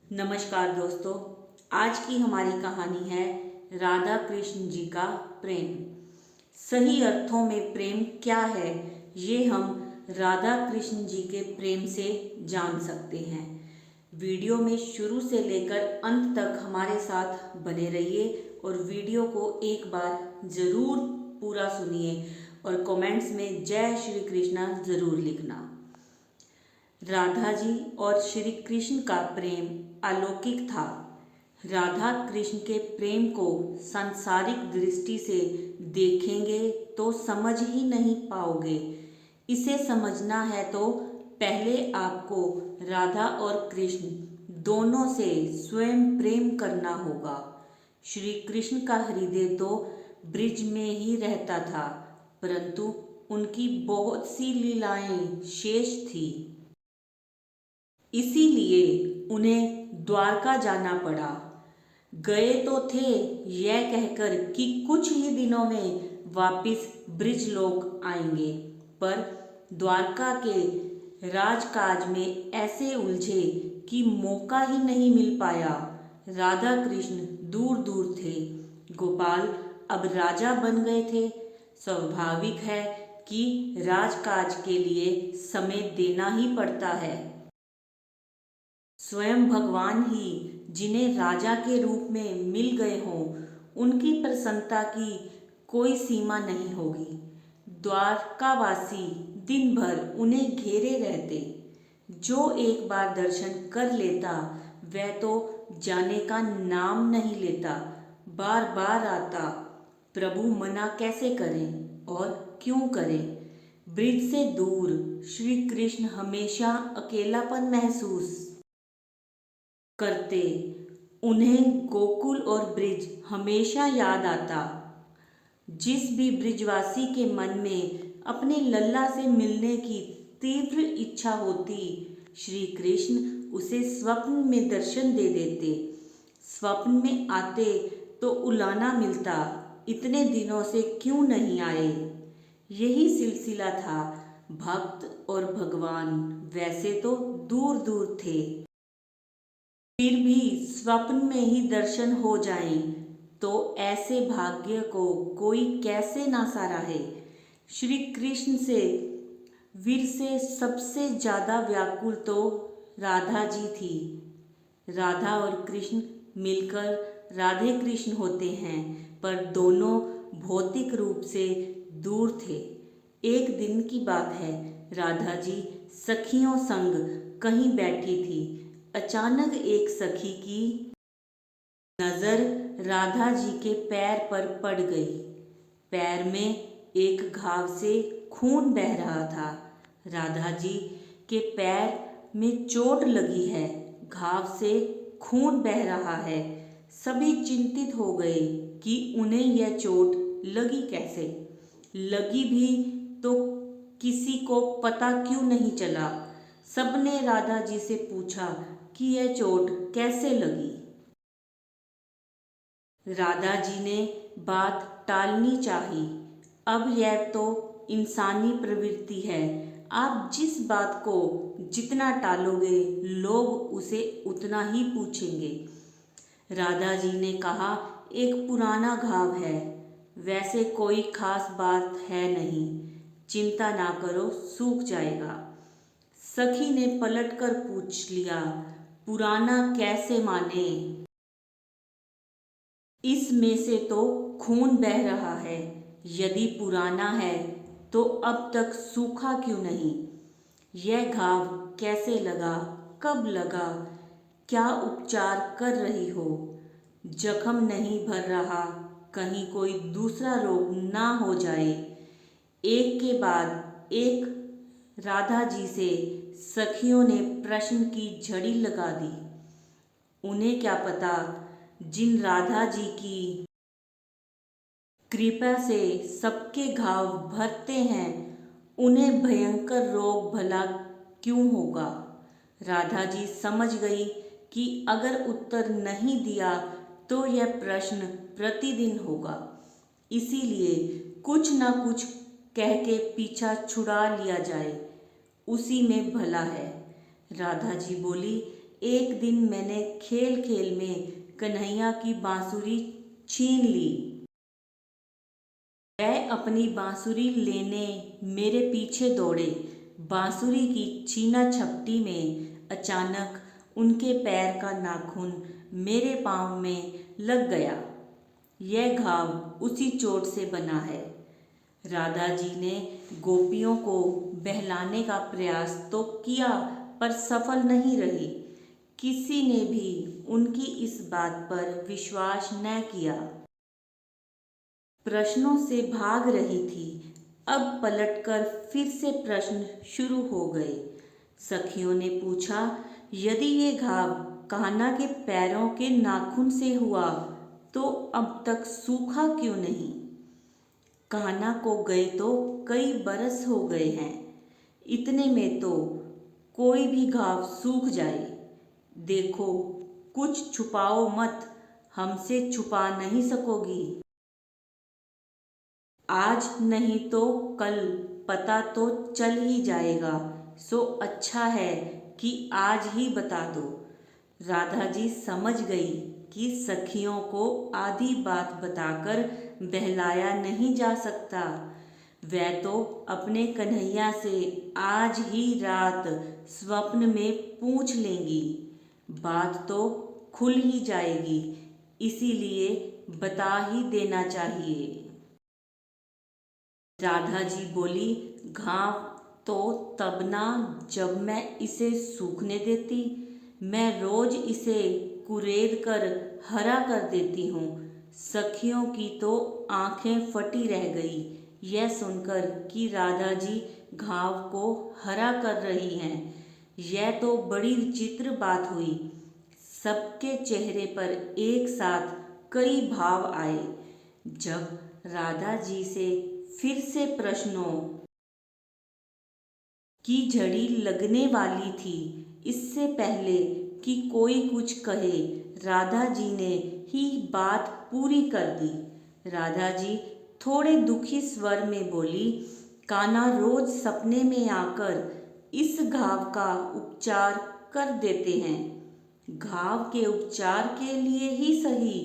नमस्कार दोस्तों, आज की हमारी कहानी है राधा कृष्ण जी का प्रेम। सही अर्थों में प्रेम क्या है, ये हम राधा कृष्ण जी के प्रेम से जान सकते हैं। वीडियो में शुरू से लेकर अंत तक हमारे साथ बने रहिए और वीडियो को एक बार ज़रूर पूरा सुनिए और कमेंट्स में जय श्री कृष्णा ज़रूर लिखना। राधा जी और श्री कृष्ण का प्रेम अलौकिक था। राधा कृष्ण के प्रेम को सांसारिक दृष्टि से देखेंगे तो समझ ही नहीं पाओगे। इसे समझना है तो पहले आपको राधा और कृष्ण दोनों से स्वयं प्रेम करना होगा। श्री कृष्ण का हृदय तो ब्रिज में ही रहता था, परंतु उनकी बहुत सी लीलाएं शेष थी। इसीलिए उन्हें द्वारका जाना पड़ा। गए तो थे यह कहकर कि कुछ ही दिनों में वापस ब्रिजलोक आएंगे, पर द्वारका के राजकाज में ऐसे उलझे कि मौका ही नहीं मिल पाया। राधा कृष्ण दूर दूर थे। गोपाल अब राजा बन गए थे। स्वाभाविक है कि राजकाज के लिए समय देना ही पड़ता है। स्वयं भगवान ही जिन्हें राजा के रूप में मिल गए हों, उनकी प्रसन्नता की कोई सीमा नहीं होगी। द्वारकावासी दिन भर उन्हें घेरे रहते। जो एक बार दर्शन कर लेता वह तो जाने का नाम नहीं लेता, बार बार आता। प्रभु मना कैसे करें और क्यों करें। ब्रिज से दूर श्री कृष्ण हमेशा अकेलापन महसूस करते। उन्हें गोकुल और ब्रिज हमेशा याद आता। जिस भी ब्रिजवासी के मन में अपने लल्ला से मिलने की तीव्र इच्छा होती, श्री कृष्ण उसे स्वप्न में दर्शन दे देते। स्वप्न में आते तो उलाना मिलता, इतने दिनों से क्यों नहीं आए। यही सिलसिला था। भक्त और भगवान वैसे तो दूर दूर थे, फिर भी स्वप्न में ही दर्शन हो जाएं तो ऐसे भाग्य को कोई कैसे ना सराहे। श्री कृष्ण से वीर से सबसे ज़्यादा व्याकुल तो राधा जी थी। राधा और कृष्ण मिलकर राधे कृष्ण होते हैं, पर दोनों भौतिक रूप से दूर थे। एक दिन की बात है, राधा जी सखियों संग कहीं बैठी थी। अचानक एक सखी की नज़र राधा जी के पैर पर पड़ गई। पैर में एक घाव से खून बह रहा था। राधा जी के पैर में चोट लगी है, घाव से खून बह रहा है। सभी चिंतित हो गए कि उन्हें यह चोट लगी कैसे। लगी भी तो किसी को पता क्यों नहीं चला। सबने राधा जी से पूछा कि यह चोट कैसे लगी। राधा जी ने बात टालनी चाही। अब यह तो इंसानी प्रवृत्ति है। आप जिस बात को जितना टालोगे, लोग उसे उतना ही पूछेंगे। राधा जी ने कहा, एक पुराना घाव है, वैसे कोई खास बात है नहीं, चिंता ना करो, सूख जाएगा। सखी ने पलटकर पूछ लिया, पुराना कैसे माने, इसमें से तो खून बह रहा है। यदि पुराना है तो अब तक सूखा क्यों नहीं। यह घाव कैसे लगा, कब लगा, क्या उपचार कर रही हो। जख्म नहीं भर रहा, कहीं कोई दूसरा रोग ना हो जाए। एक के बाद एक राधा जी से सखियों ने प्रश्न की झड़ी लगा दी। उन्हें क्या पता, जिन राधा जी की कृपा से सबके घाव भरते हैं, उन्हें भयंकर रोग भला क्यों होगा। राधा जी समझ गई कि अगर उत्तर नहीं दिया तो यह प्रश्न प्रतिदिन होगा, इसीलिए कुछ ना कुछ कह के पीछा छुड़ा लिया जाए, उसी में भला है। राधा जी बोली, एक दिन मैंने खेल खेल में कन्हैया की बांसुरी छीन ली। वह अपनी बांसुरी लेने मेरे पीछे दौड़े। बांसुरी की छीना झपटी में अचानक उनके पैर का नाखून मेरे पाँव में लग गया। यह घाव उसी चोट से बना है। राधा जी ने गोपियों को बहलाने का प्रयास तो किया पर सफल नहीं रही। किसी ने भी उनकी इस बात पर विश्वास न किया। प्रश्नों से भाग रही थी। अब पलटकर फिर से प्रश्न शुरू हो गए। सखियों ने पूछा, यदि ये घाव कान्हा के पैरों के नाखून से हुआ तो अब तक सूखा क्यों नहीं? कान्हा को गए तो कई बरस हो गए हैं। इतने में तो कोई भी घाव सूख जाए। देखो, कुछ छुपाओ मत, हमसे छुपा नहीं सकोगी। आज नहीं तो कल पता तो चल ही जाएगा, सो अच्छा है कि आज ही बता दो। राधा जी समझ गई कि सखियों को आधी बात बताकर बहलाया नहीं जा सकता। वह तो अपने कन्हैया से आज ही रात स्वप्न में पूछ लेंगी। बात तो खुल ही जाएगी, इसीलिए बता ही देना चाहिए। राधा जी बोली, घाव तो तब ना जब मैं इसे सूखने देती। मैं रोज इसे कुरेद कर हरा कर देती हूँ। सखियों की तो आंखें फटी रह गई यह सुनकर कि राधा जी घाव को हरा कर रही हैं। यह तो बड़ी विचित्र बात हुई। सबके चेहरे पर एक साथ कई भाव आए। जब राधा जी से फिर से प्रश्नों की झड़ी लगने वाली थी, इससे पहले कि कोई कुछ कहे, राधा जी ने ही बात पूरी कर दी। राधा जी थोड़े दुखी स्वर में बोली, कान्हा रोज सपने में आकर इस घाव का उपचार कर देते हैं। घाव के उपचार के लिए ही सही,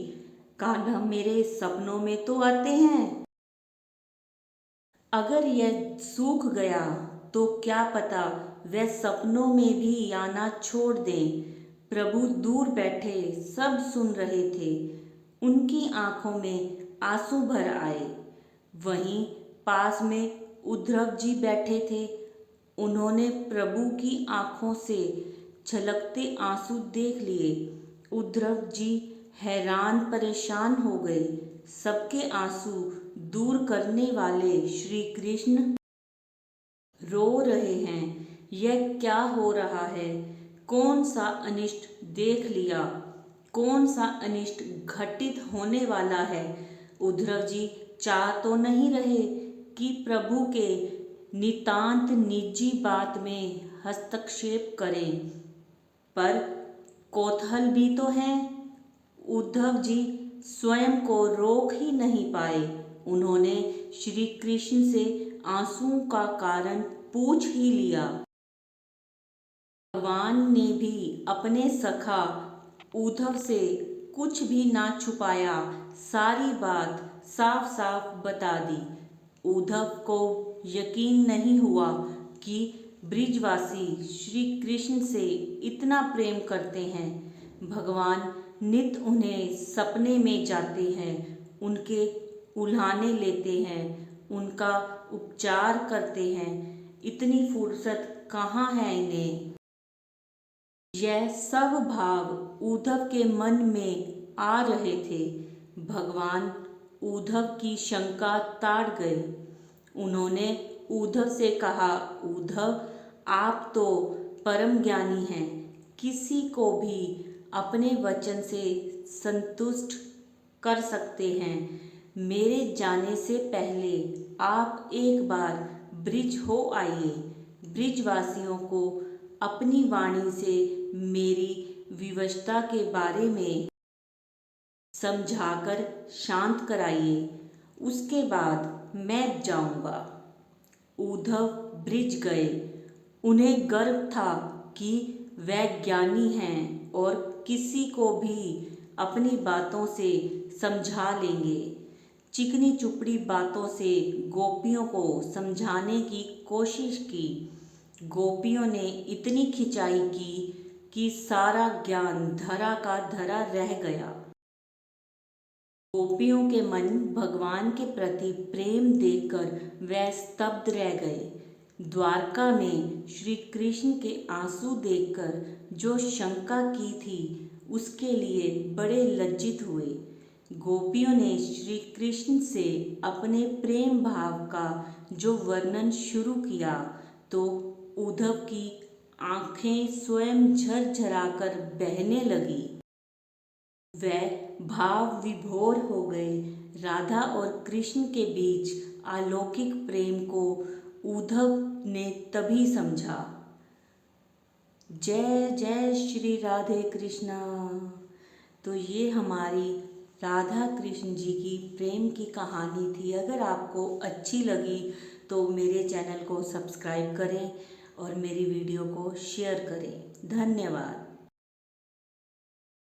कान्हा मेरे सपनों में तो आते हैं। अगर यह सूख गया तो क्या पता वह सपनों में भी आना छोड़ दें। प्रभु दूर बैठे सब सुन रहे थे। उनकी आंखों में आंसू भर आए। वहीं पास में उद्धव जी बैठे थे। उन्होंने प्रभु की आंखों से छलकते आंसू देख लिए। उद्धव जी हैरान परेशान हो गए। सबके आंसू दूर करने वाले श्री कृष्ण रो रहे हैं। यह क्या हो रहा है? कौन सा अनिष्ट देख लिया? कौन सा अनिष्ट घटित होने वाला है? उद्धव जी चाह तो नहीं रहे कि प्रभु के नितांत निजी बात में हस्तक्षेप करें, पर कौतूहल भी तो है। उद्धव जी स्वयं को रोक ही नहीं पाए। उन्होंने श्री कृष्ण से आंसुओं का कारण पूछ ही लिया। भगवान ने भी अपने सखा उद्धव से कुछ भी ना छुपाया, सारी बात साफ साफ बता दी। उद्धव को यकीन नहीं हुआ कि ब्रिजवासी श्री कृष्ण से इतना प्रेम करते हैं। भगवान नित उन्हें सपने में जाते हैं, उनके उल्हाने लेते हैं, उनका उपचार करते हैं। इतनी फुर्सत कहाँ है इन्हें? यह सब भाव उद्धव के मन में आ रहे थे। भगवान उद्धव की शंका ताड़ गए। उन्होंने उद्धव से कहा, उद्धव, आप तो परम ज्ञानी हैं, किसी को भी अपने वचन से संतुष्ट कर सकते हैं। मेरे जाने से पहले आप एक बार ब्रिज हो आइए। ब्रिजवासियों को अपनी वाणी से मेरी विवशता के बारे में समझाकर शांत कराइए, उसके बाद मैं जाऊंगा। उद्धव ब्रिज गए। उन्हें गर्व था कि वह ज्ञानी हैं और किसी को भी अपनी बातों से समझा लेंगे। चिकनी चुपड़ी बातों से गोपियों को समझाने की कोशिश की। गोपियों ने इतनी खिंचाई की कि सारा ज्ञान धरा का धरा रह गया। गोपियों के मन भगवान के प्रति प्रेम देखकर वह स्तब्ध रह गए। द्वारका में श्री कृष्ण के आंसू देखकर जो शंका की थी उसके लिए बड़े लज्जित हुए। गोपियों ने श्री कृष्ण से अपने प्रेम भाव का जो वर्णन शुरू किया तो उद्धव की आंखें स्वयं झरझराकर बहने लगी। वह भाव विभोर हो गए। राधा और कृष्ण के बीच अलौकिक प्रेम को उद्धव ने तभी समझा। जय जय श्री राधे कृष्णा। तो ये हमारी राधा कृष्ण जी की प्रेम की कहानी थी। अगर आपको अच्छी लगी तो मेरे चैनल को सब्सक्राइब करें और मेरी वीडियो को शेयर करें। धन्यवाद।